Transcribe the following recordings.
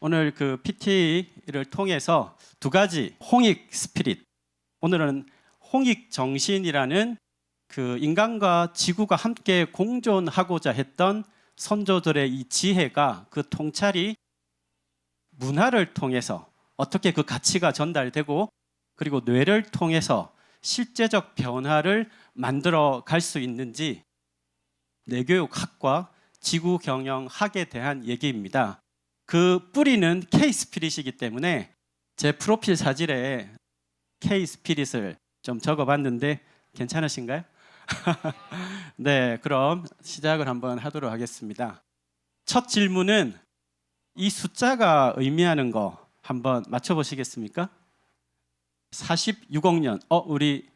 오늘 그 PT를 통해서 두 가지 홍익 스피릿, 오늘은 홍익 정신이라는 그 인간과 지구가 함께 공존하고자 했던 선조들의 이 지혜가, 그 통찰이 문화를 통해서 어떻게 그 가치가 전달되고, 그리고 뇌를 통해서 실제적 변화를 만들어 갈 수 있는지, 뇌교육학과 지구경영학에 대한 얘기입니다. 그 뿌리는 K-스피릿이기 때문에 제 프로필 사진에 K-스피릿을 좀 적어봤는데 괜찮으신가요? 네, 그럼 시작을 한번 하도록 하겠습니다. 첫 질문은 이 숫자가 의미하는 거 한번 맞춰보시겠습니까? 46억 년. 우리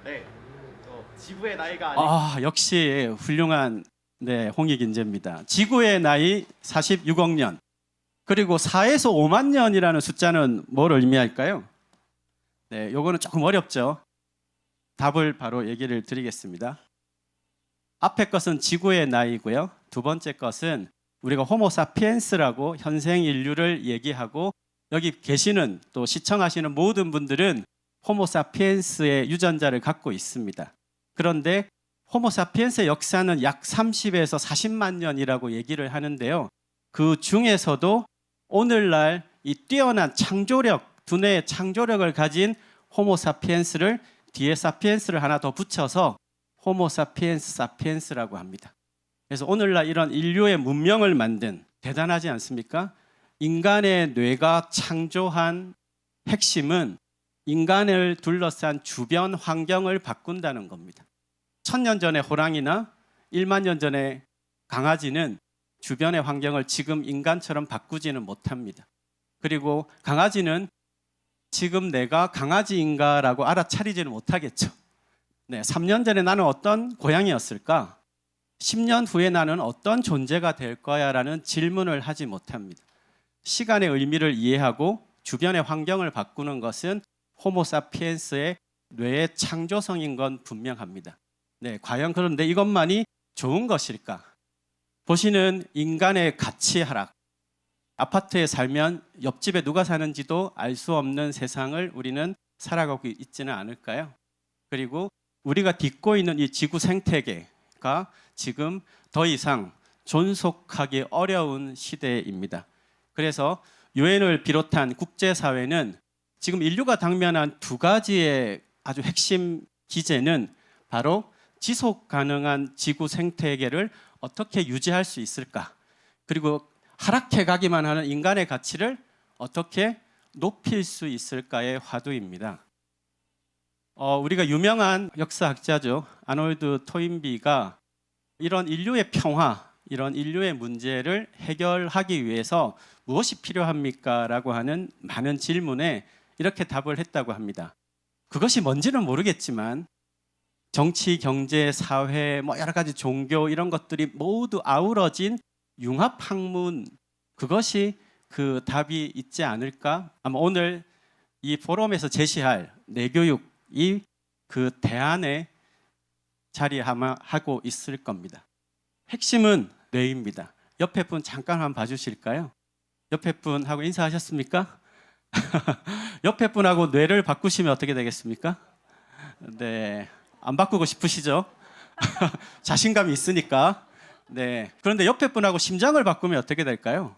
네, 지구의 나이가 아니. 역시 훌륭한 홍익 인재입니다. 지구의 나이 46억 년. 그리고 4에서 5만 년이라는 숫자는 뭘 의미할까요? 네, 요거는 조금 어렵죠. 답을 바로 얘기를 드리겠습니다. 앞에 것은 지구의 나이고요. 두 번째 것은 우리가 호모사피엔스라고 현생 인류를 얘기하고, 여기 계시는 또 시청하시는 모든 분들은 호모사피엔스의 유전자를 갖고 있습니다. 그런데 호모사피엔스의 역사는 약 30에서 40만 년이라고 얘기를 하는데요. 그 중에서도 오늘날 이 뛰어난 창조력, 두뇌의 창조력을 가진 호모사피엔스를 뒤에 사피엔스를 하나 더 붙여서 호모사피엔스 사피엔스라고 합니다. 그래서 오늘날 이런 인류의 문명을 만든, 대단하지 않습니까? 인간의 뇌가 창조한 핵심은 인간을 둘러싼 주변 환경을 바꾼다는 겁니다. 1000년 전의 호랑이나 1만 년 전의 강아지는 주변의 환경을 지금 인간처럼 바꾸지는 못합니다. 그리고 강아지는 지금 내가 강아지인가라고 알아차리지는 못하겠죠. 3년 전에 나는 어떤 고양이였을까? 10년 후에 나는 어떤 존재가 될 거야? 라는 질문을 하지 못합니다. 시간의 의미를 이해하고 주변의 환경을 바꾸는 것은 호모사피엔스의 뇌의 창조성인 건 분명합니다. 과연 그런데 이것만이 좋은 것일까? 보시는 인간의 가치 하락, 아파트에 살면 옆집에 누가 사는지도 알 수 없는 세상을 우리는 살아가고 있지는 않을까요? 그리고 우리가 딛고 있는 이 지구 생태계가 지금 더 이상 존속하기 어려운 시대입니다. 그래서 유엔을 비롯한 국제사회는 지금 인류가 당면한 두 가지의 아주 핵심 기제는 바로 지속 가능한 지구 생태계를 어떻게 유지할 수 있을까? 그리고 하락해 가기만 하는 인간의 가치를 어떻게 높일 수 있을까의 화두입니다. 우리가 유명한 역사학자죠. 아놀드 토인비가 이런 인류의 평화, 이런 인류의 문제를 해결하기 위해서 무엇이 필요합니까? 라고 하는 많은 질문에 이렇게 답을 했다고 합니다. 그것이 뭔지는 모르겠지만 정치, 경제, 사회, 여러 가지 종교 이런 것들이 모두 아우러진 융합학문, 그것이 그 답이 있지 않을까? 아마 오늘 이 포럼에서 제시할 뇌교육이 그 대안에 자리하고 있을 겁니다. 핵심은 뇌입니다. 옆에 분 잠깐 한번 봐주실까요? 옆에 분하고 인사하셨습니까? 옆에 분하고 뇌를 바꾸시면 어떻게 되겠습니까? 네, 안 바꾸고 싶으시죠? 자신감이 있으니까. 그런데 옆에 분하고 심장을 바꾸면 어떻게 될까요?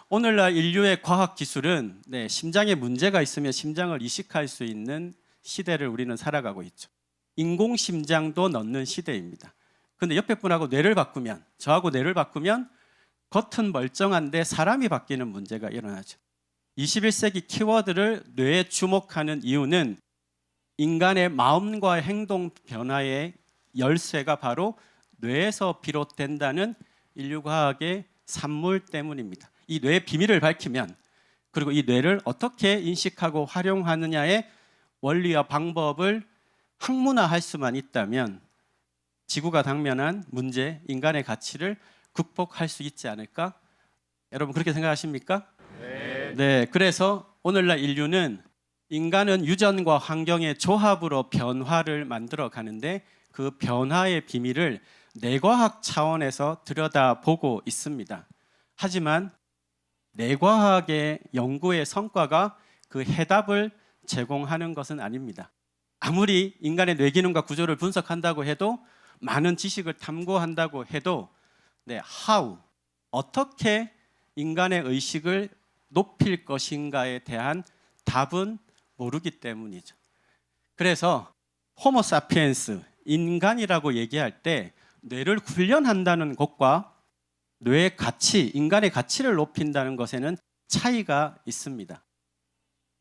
오늘날 인류의 과학 기술은 심장에 문제가 있으면 심장을 이식할 수 있는 시대를 우리는 살아가고 있죠. 인공 심장도 넣는 시대입니다. 그런데 옆에 분하고 뇌를 바꾸면, 저하고 뇌를 바꾸면 겉은 멀쩡한데 사람이 바뀌는 문제가 일어나죠. 21세기 키워드를 뇌에 주목하는 이유는 인간의 마음과 행동 변화의 열쇠가 바로 뇌에서 비롯된다는 인류과학의 산물 때문입니다. 이 뇌의 비밀을 밝히면, 그리고 이 뇌를 어떻게 인식하고 활용하느냐의 원리와 방법을 학문화할 수만 있다면 지구가 당면한 문제, 인간의 가치를 극복할 수 있지 않을까? 여러분 그렇게 생각하십니까? 네. 그래서 오늘날 인류는 인간은 유전과 환경의 조합으로 변화를 만들어 가는데 그 변화의 비밀을 뇌과학 차원에서 들여다보고 있습니다. 하지만 뇌과학의 연구의 성과가 그 해답을 제공하는 것은 아닙니다. 아무리 인간의 뇌 기능과 구조를 분석한다고 해도 많은 지식을 탐구한다고 해도 how, 어떻게 인간의 의식을 높일 것인가에 대한 답은 모르기 때문이죠. 그래서 호모 사피엔스, 인간이라고 얘기할 때 뇌를 훈련한다는 것과 뇌의 가치, 인간의 가치를 높인다는 것에는 차이가 있습니다.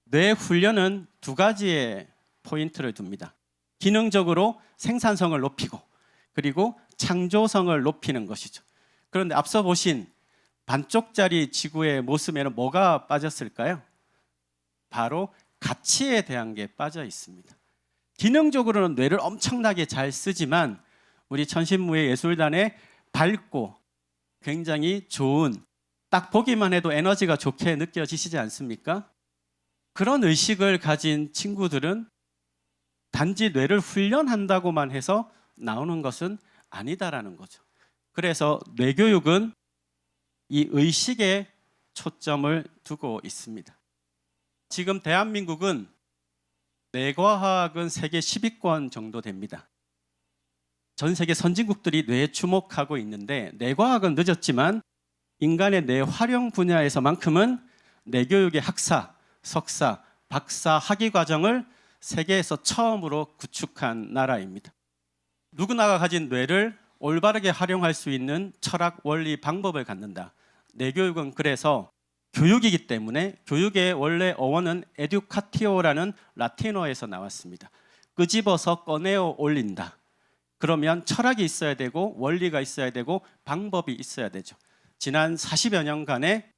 뇌 훈련은 두 가지의 포인트를 둡니다. 기능적으로 생산성을 높이고 그리고 창조성을 높이는 것이죠. 그런데 앞서 보신 반쪽짜리 지구의 모습에는 뭐가 빠졌을까요? 바로 가치에 대한 게 빠져 있습니다. 기능적으로는 뇌를 엄청나게 잘 쓰지만 우리 천신무예 예술단의 밝고 굉장히 좋은, 딱 보기만 해도 에너지가 좋게 느껴지시지 않습니까? 그런 의식을 가진 친구들은 단지 뇌를 훈련한다고만 해서 나오는 것은 아니다라는 거죠. 그래서 뇌교육은 이 의식에 초점을 두고 있습니다. 지금 대한민국은 뇌과학은 세계 10위권 정도 됩니다. 전 세계 선진국들이 뇌에 주목하고 있는데 뇌과학은 늦었지만 인간의 뇌 활용 분야에서만큼은 뇌교육의 학사, 석사, 박사 학위 과정을 세계에서 처음으로 구축한 나라입니다. 누구나가 가진 뇌를 올바르게 활용할 수 있는 철학, 원리, 방법을 갖는다. 뇌교육은 그래서 교육이기 때문에 교육의 원래 어원은 에듀카티오라는 라틴어에서 나왔습니다. 끄집어서 꺼내어 올린다. 그러면 철학이 있어야 되고 원리가 있어야 되고 방법이 있어야 되죠. 지난 40여 년간의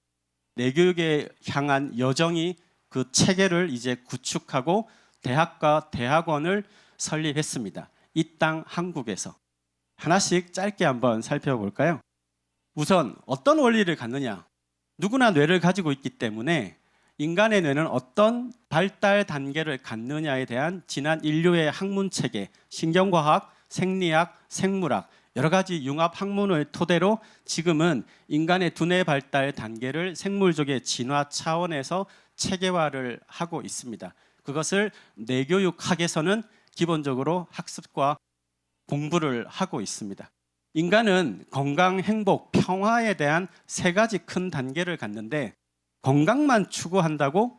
뇌교육에 향한 여정이 그 체계를 이제 구축하고 대학과 대학원을 설립했습니다. 이 땅 한국에서. 하나씩 짧게 한번 살펴볼까요? 우선 어떤 원리를 갖느냐? 누구나 뇌를 가지고 있기 때문에 인간의 뇌는 어떤 발달 단계를 갖느냐에 대한 지난 인류의 학문 체계, 신경과학, 생리학, 생물학 여러 가지 융합 학문을 토대로 지금은 인간의 두뇌 발달 단계를 생물적의 진화 차원에서 체계화를 하고 있습니다. 그것을 뇌교육학에서는 기본적으로 학습과 공부를 하고 있습니다. 인간은 건강, 행복, 평화에 대한 세 가지 큰 단계를 갖는데 건강만 추구한다고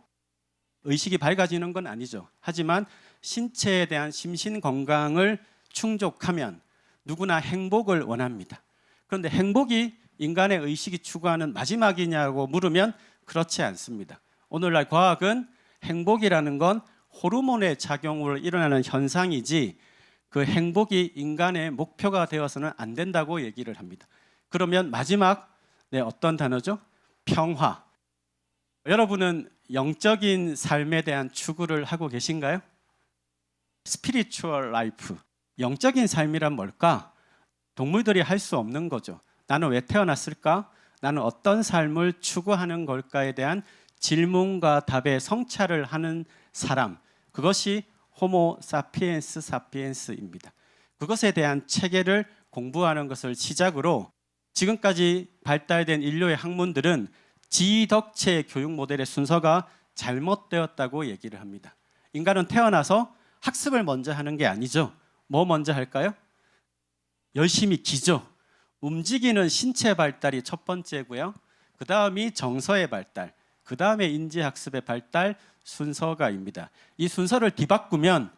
의식이 밝아지는 건 아니죠. 하지만 신체에 대한 심신 건강을 충족하면 누구나 행복을 원합니다. 그런데 행복이 인간의 의식이 추구하는 마지막이냐고 물으면 그렇지 않습니다. 오늘날 과학은 행복이라는 건 호르몬의 작용으로 일어나는 현상이지 그 행복이 인간의 목표가 되어서는 안 된다고 얘기를 합니다. 그러면 마지막 어떤 단어죠? 평화. 여러분은 영적인 삶에 대한 추구를 하고 계신가요? 스피리추얼 라이프. 영적인 삶이란 뭘까? 동물들이 할 수 없는 거죠. 나는 왜 태어났을까? 나는 어떤 삶을 추구하는 걸까에 대한 질문과 답에 성찰을 하는 사람. 그것이 호모 사피엔스 사피엔스입니다. 그것에 대한 체계를 공부하는 것을 시작으로 지금까지 발달된 인류의 학문들은 지덕체 교육 모델의 순서가 잘못되었다고 얘기를 합니다. 인간은 태어나서 학습을 먼저 하는 게 아니죠. 뭐 먼저 할까요? 열심히 기죠. 움직이는 신체 발달이 첫 번째고요. 그 다음이 정서의 발달, 그 다음에 인지학습의 발달 순서가입니다. 이 순서를 뒤바꾸면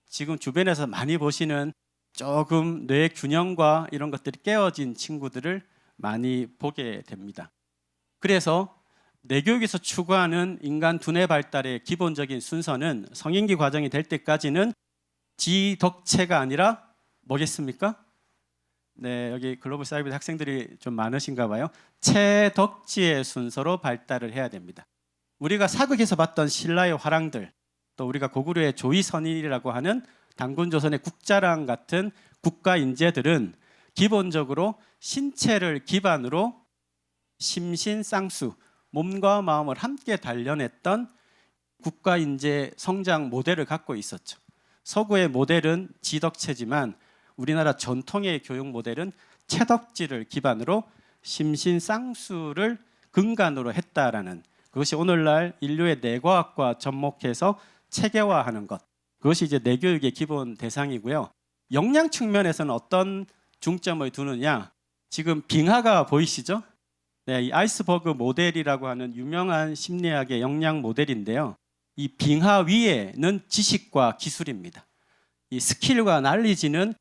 지금 주변에서 많이 보시는 조금 뇌 균형과 이런 것들이 깨어진 친구들을 많이 보게 됩니다. 그래서 뇌교육에서 추구하는 인간 두뇌 발달의 기본적인 순서는 성인기 과정이 될 때까지는 지덕체가 아니라 뭐겠습니까? 네, 여기 글로벌 사이버대 학생들이 좀 많으신가 봐요. 체덕지의 순서로 발달을 해야 됩니다. 우리가 사극에서 봤던 신라의 화랑들, 또 우리가 고구려의 조이선일이라고 하는 당군조선의 국자랑 같은 국가 인재들은 기본적으로 신체를 기반으로 심신쌍수, 몸과 마음을 함께 단련했던 국가 인재 성장 모델을 갖고 있었죠. 서구의 모델은 지덕체지만 우리나라 전통의 교육 모델은 체덕지를 기반으로 심신쌍수를 근간으로 했다라는, 그것이 오늘날 인류의 뇌과학과 접목해서 체계화하는 것, 그것이 이제 뇌교육의 기본 대상이고요. 역량 측면에서는 어떤 중점을 두느냐, 지금 빙하가 보이시죠? 네, 이 아이스버그 모델이라고 하는 유명한 심리학의 역량 모델인데요. 이 빙하 위에는 지식과 기술입니다. 이 스킬과 날리지는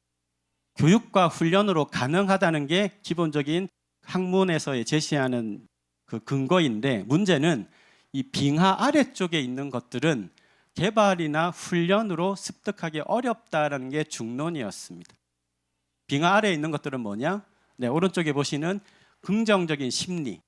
교육과 훈련으로 가능하다는 게 기본적인 학문에서 제시하는 그 근거인데, 문제는 이 빙하 아래쪽에 있는 것들은 개발이나 훈련으로 습득하기 어렵다라는 게 중론이었습니다. 빙하 아래에 있는 것들은 뭐냐? 네, 오른쪽에 보시는 긍정적인 심리,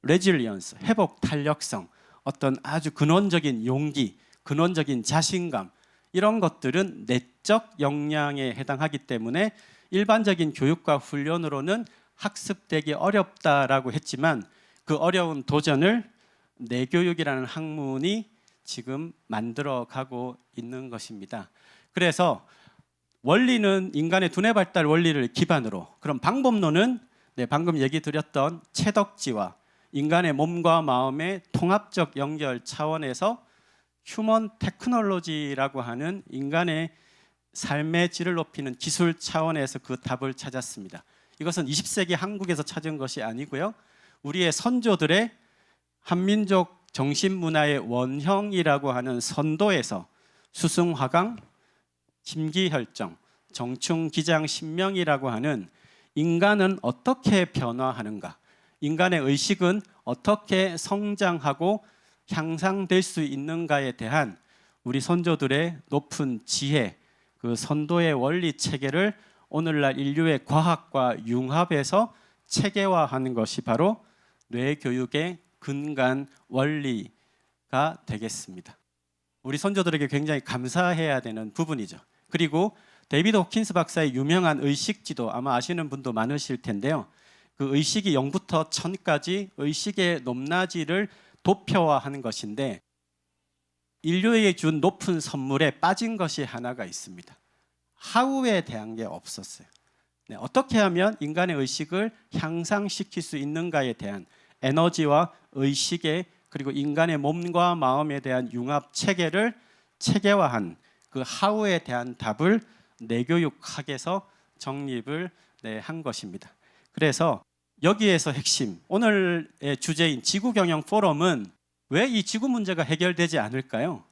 레질리언스, 회복 탄력성, 어떤 아주 근원적인 용기, 근원적인 자신감, 이런 것들은 내적 역량에 해당하기 때문에 일반적인 교육과 훈련으로는 학습되기 어렵다라고 했지만, 그 어려운 도전을 뇌교육이라는 학문이 지금 만들어가고 있는 것입니다. 그래서 원리는 인간의 두뇌 발달 원리를 기반으로, 그럼 방법론은 방금 얘기 드렸던 채덕지와 인간의 몸과 마음의 통합적 연결 차원에서 휴먼 테크놀로지라고 하는 인간의 삶의 질을 높이는 기술 차원에서 그 답을 찾았습니다. 이것은 20세기 한국에서 찾은 것이 아니고요. 우리의 선조들의 한민족 정신문화의 원형이라고 하는 선도에서 수승화강, 심기혈정, 정충기장 신명이라고 하는 인간은 어떻게 변화하는가, 인간의 의식은 어떻게 성장하고 향상될 수 있는가에 대한 우리 선조들의 높은 지혜, 그 선도의 원리 체계를 오늘날 인류의 과학과 융합해서 체계화하는 것이 바로 뇌교육의 근간 원리가 되겠습니다. 우리 선조들에게 굉장히 감사해야 되는 부분이죠. 그리고 데이비드 호킨스 박사의 유명한 의식지도 아마 아시는 분도 많으실 텐데요. 그 의식이 0부터 1000까지 의식의 높낮이를 도표화하는 것인데, 인류에게 준 높은 선물에 빠진 것이 하나가 있습니다. 하우에 대한 게 없었어요. 네, 어떻게 하면 인간의 의식을 향상시킬 수 있는가에 대한 에너지와 의식의, 그리고 인간의 몸과 마음에 대한 융합 체계를 체계화한 그 하우에 대한 답을 뇌교육학에서 정립을 한 것입니다. 그래서 여기에서 핵심, 오늘의 주제인 지구경영 포럼은 왜 이 지구 문제가 해결되지 않을까요?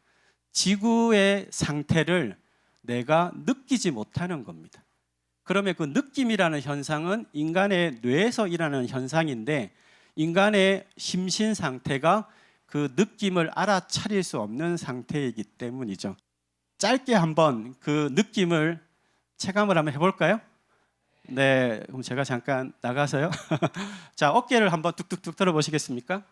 지구의 상태를 내가 느끼지 못하는 겁니다. 그러면 그 느낌이라는 현상은 인간의 뇌에서 일어나는 현상인데, 인간의 심신 상태가 그 느낌을 알아차릴 수 없는 상태이기 때문이죠. 짧게 한번 그 느낌을 체감을 한번 해볼까요? 네, 그럼 제가 잠깐 나가서요. 자, 어깨를 한번 뚝뚝뚝 들어보시겠습니까?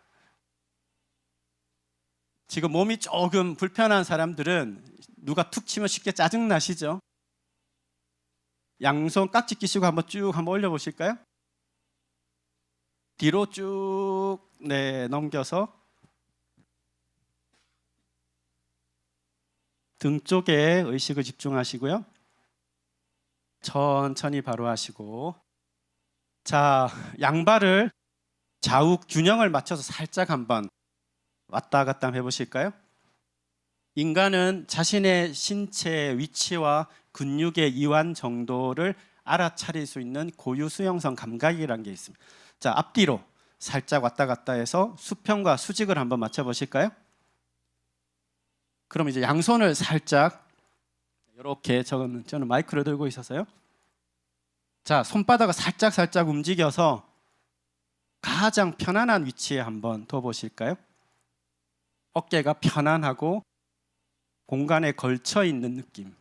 지금 몸이 조금 불편한 사람들은 누가 툭 치면 쉽게 짜증 나시죠? 양손 깍지 끼시고 한번 올려보실까요? 뒤로 쭉 넘겨서 등 쪽에 의식을 집중하시고요. 천천히 바로 하시고, 자, 양발을 좌우 균형을 맞춰서 살짝 한번 왔다 갔다 해보실까요? 인간은 자신의 신체의 위치와 근육의 이완 정도를 알아차릴 수 있는 고유 수용성 감각이라는 게 있습니다. 자, 앞뒤로 살짝 왔다 갔다 해서 수평과 수직을 한번 맞춰 보실까요? 그럼 이제 양손을 살짝 이렇게, 저는 마이크를 들고 있어서요. 자, 손바닥을 살짝 움직여서 가장 편안한 위치에 한번 둬 보실까요? 어깨가 편안하고 공간에 걸쳐 있는 느낌.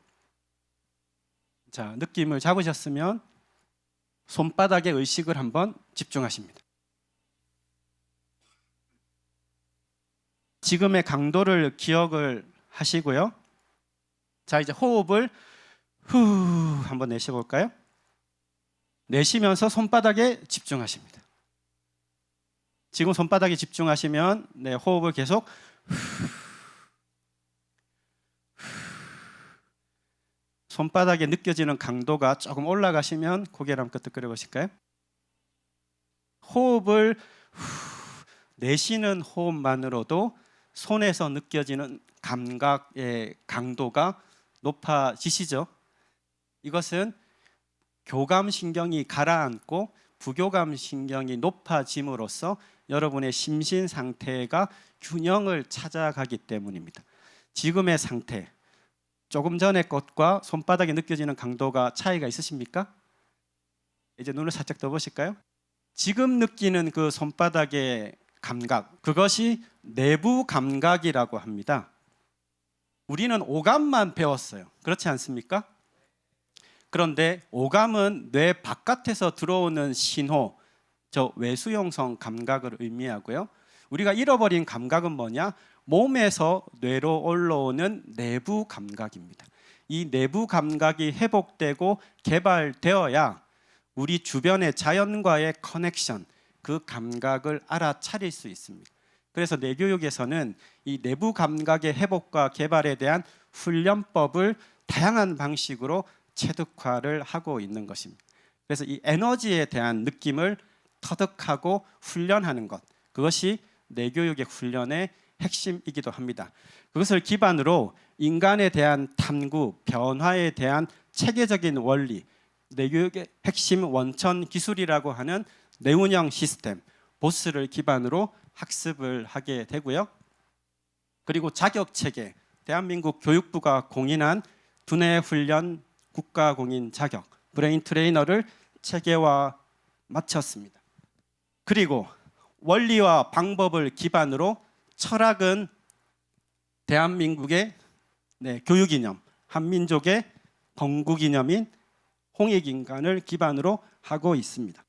자, 느낌을 잡으셨으면 손바닥에 의식을 한번 집중하십니다. 지금의 강도를 기억을 하시고요. 자, 이제 호흡을 후 한번 내쉬볼까요? 내쉬면서 손바닥에 집중하십니다. 지금 손바닥에 집중하시면 호흡을 계속 손바닥에 느껴지는 강도가 조금 올라가시면 고개를 한번 끄덕거려 보실까요? 호흡을 내쉬는 호흡만으로도 손에서 느껴지는 감각의 강도가 높아지시죠. 이것은 교감신경이 가라앉고 부교감신경이 높아짐으로써 여러분의 심신 상태가 균형을 찾아가기 때문입니다. 지금의 상태, 조금 전의 것과 손바닥에 느껴지는 강도가 차이가 있으십니까? 이제 눈을 살짝 떠보실까요? 지금 느끼는 그 손바닥의 감각, 그것이 내부 감각이라고 합니다. 우리는 오감만 배웠어요. 그렇지 않습니까? 그런데 오감은 뇌 바깥에서 들어오는 신호, 저 외수용성 감각을 의미하고요. 우리가 잃어버린 감각은 뭐냐? 몸에서 뇌로 올라오는 내부 감각입니다. 이 내부 감각이 회복되고 개발되어야 우리 주변의 자연과의 커넥션, 그 감각을 알아차릴 수 있습니다. 그래서 뇌교육에서는 이 내부 감각의 회복과 개발에 대한 훈련법을 다양한 방식으로 체득화를 하고 있는 것입니다. 그래서 이 에너지에 대한 느낌을 터득하고 훈련하는 것, 그것이 뇌교육의 훈련의 핵심이기도 합니다. 그것을 기반으로 인간에 대한 탐구, 변화에 대한 체계적인 원리, 뇌교육의 핵심 원천 기술이라고 하는 뇌운영 시스템, 보스를 기반으로 학습을 하게 되고요. 그리고 자격 체계, 대한민국 교육부가 공인한 두뇌 훈련 국가공인 자격, 브레인 트레이너를 체계화 마쳤습니다. 그리고 원리와 방법을 기반으로 철학은 대한민국의 교육이념, 한민족의 건국이념인 홍익인간을 기반으로 하고 있습니다.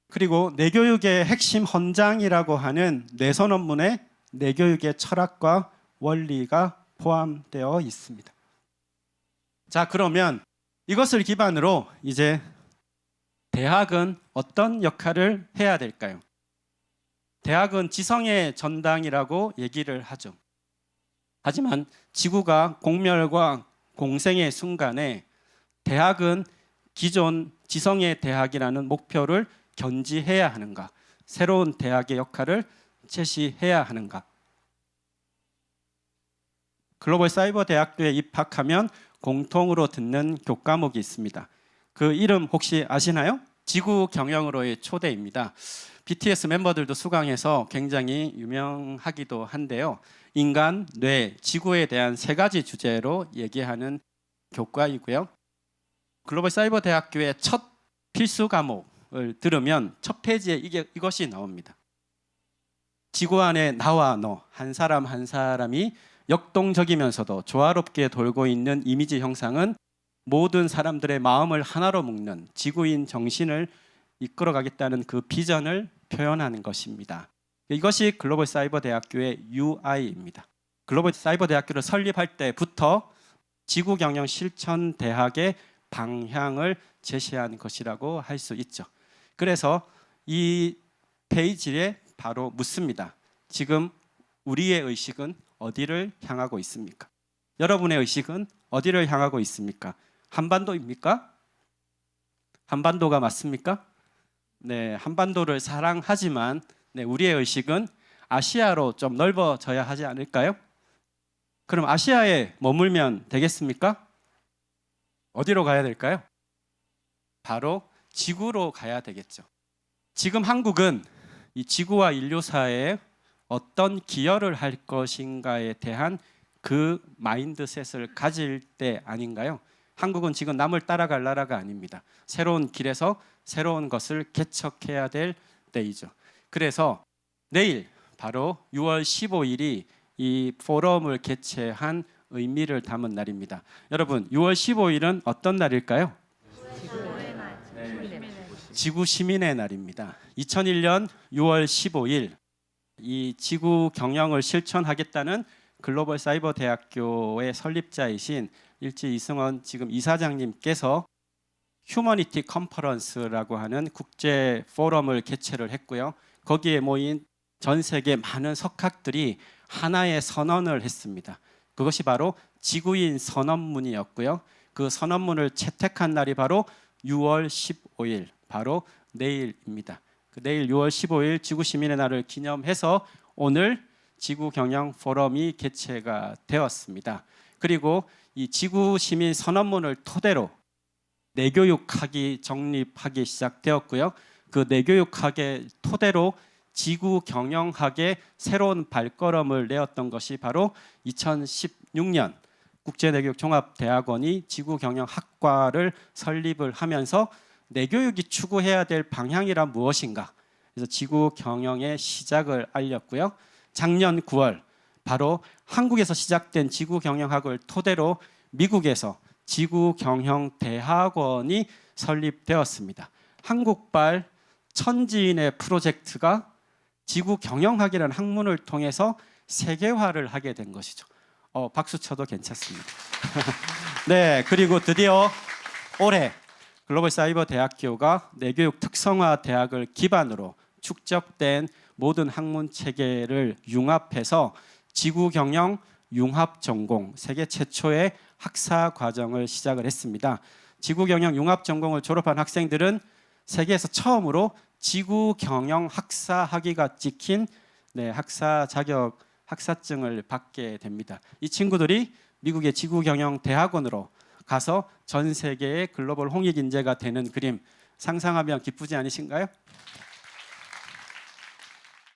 그리고 뇌교육의 핵심 헌장이라고 하는 뇌선언문에 뇌교육의 철학과 원리가 포함되어 있습니다. 자, 그러면 이것을 기반으로 이제 대학은 어떤 역할을 해야 될까요? 대학은 지성의 전당이라고 얘기를 하죠. 하지만 지구가 공멸과 공생의 순간에 대학은 기존 지성의 대학이라는 목표를 견지해야 하는가? 새로운 대학의 역할을 제시해야 하는가? 글로벌 사이버 대학교에 입학하면 공통으로 듣는 교과목이 있습니다. 그 이름 혹시 아시나요? 지구 경영으로의 초대입니다. BTS 멤버들도 수강해서 굉장히 유명하기도 한데요. 인간, 뇌, 지구에 대한 세 가지 주제로 얘기하는 교과이고요. 글로벌 사이버 대학교의 첫 필수 과목을 들으면 첫 페이지에 이것이 나옵니다. 지구 안에 나와 너, 한 사람 한 사람이 역동적이면서도 조화롭게 돌고 있는 이미지 형상은 모든 사람들의 마음을 하나로 묶는 지구인 정신을 이끌어가겠다는 그 비전을 표현하는 것입니다. 이것이 글로벌 사이버 대학교의 UI입니다. 글로벌 사이버 대학교를 설립할 때부터 지구 경영 실천 대학의 방향을 제시한 것이라고 할 수 있죠. 그래서 이 페이지에 바로 묻습니다. 지금 우리의 의식은 어디를 향하고 있습니까? 여러분의 의식은 어디를 향하고 있습니까? 한반도입니까? 한반도가 맞습니까? 네, 한반도를 사랑하지만 우리의 의식은 아시아로 좀 넓어져야 하지 않을까요? 그럼 아시아에 머물면 되겠습니까? 어디로 가야 될까요? 바로 지구로 가야 되겠죠. 지금 한국은 이 지구와 인류사에 어떤 기여를 할 것인가에 대한 그 마인드셋을 가질 때 아닌가요? 한국은 지금 남을 따라갈 나라가 아닙니다. 새로운 길에서 새로운 것을 개척해야 될 때이죠. 그래서 내일 바로 6월 15일이 이 포럼을 개최한 의미를 담은 날입니다. 여러분, 6월 15일은 어떤 날일까요? 지구 시민의 날입니다. 2001년 6월 15일 이 지구 경영을 실천하겠다는 글로벌 사이버 대학교의 설립자이신 일지 이승원 지금 이사장님께서 휴머니티 컨퍼런스라고 하는 국제 포럼을 개최를 했고요. 거기에 모인 전 세계 많은 석학들이 하나의 선언을 했습니다. 그것이 바로 지구인 선언문이었고요. 그 선언문을 채택한 날이 바로 6월 15일, 바로 내일입니다. 내일 6월 15일 지구시민의 날을 기념해서 오늘 지구경영 포럼이 개최가 되었습니다. 그리고 이 지구시민 선언문을 토대로 내교육학이 정립하기 시작되었고요. 그 내교육학의 토대로 지구경영학의 새로운 발걸음을 내었던 것이 바로 2016년 국제내교육종합대학원이 지구경영학과를 설립을 하면서 내교육이 추구해야 될 방향이란 무엇인가, 그래서 지구경영의 시작을 알렸고요. 작년 9월 바로 한국에서 시작된 지구경영학을 토대로 미국에서 지구경영대학원이 설립되었습니다. 한국발 천지인의 프로젝트가 지구경영학이라는 학문을 통해서 세계화를 하게 된 것이죠. 박수 쳐도 괜찮습니다. 네, 그리고 드디어 올해 글로벌사이버대학교가 내교육 특성화 대학을 기반으로 축적된 모든 학문 체계를 융합해서 지구경영 융합전공 세계 최초의 학사 과정을 시작을 했습니다. 지구경영 융합전공을 졸업한 학생들은 세계에서 처음으로 지구경영 학사 학위가 찍힌 학사 자격 학사증을 받게 됩니다. 이 친구들이 미국의 지구경영대학원으로 가서 전 세계의 글로벌 홍익 인재가 되는 그림 상상하면 기쁘지 않으신가요?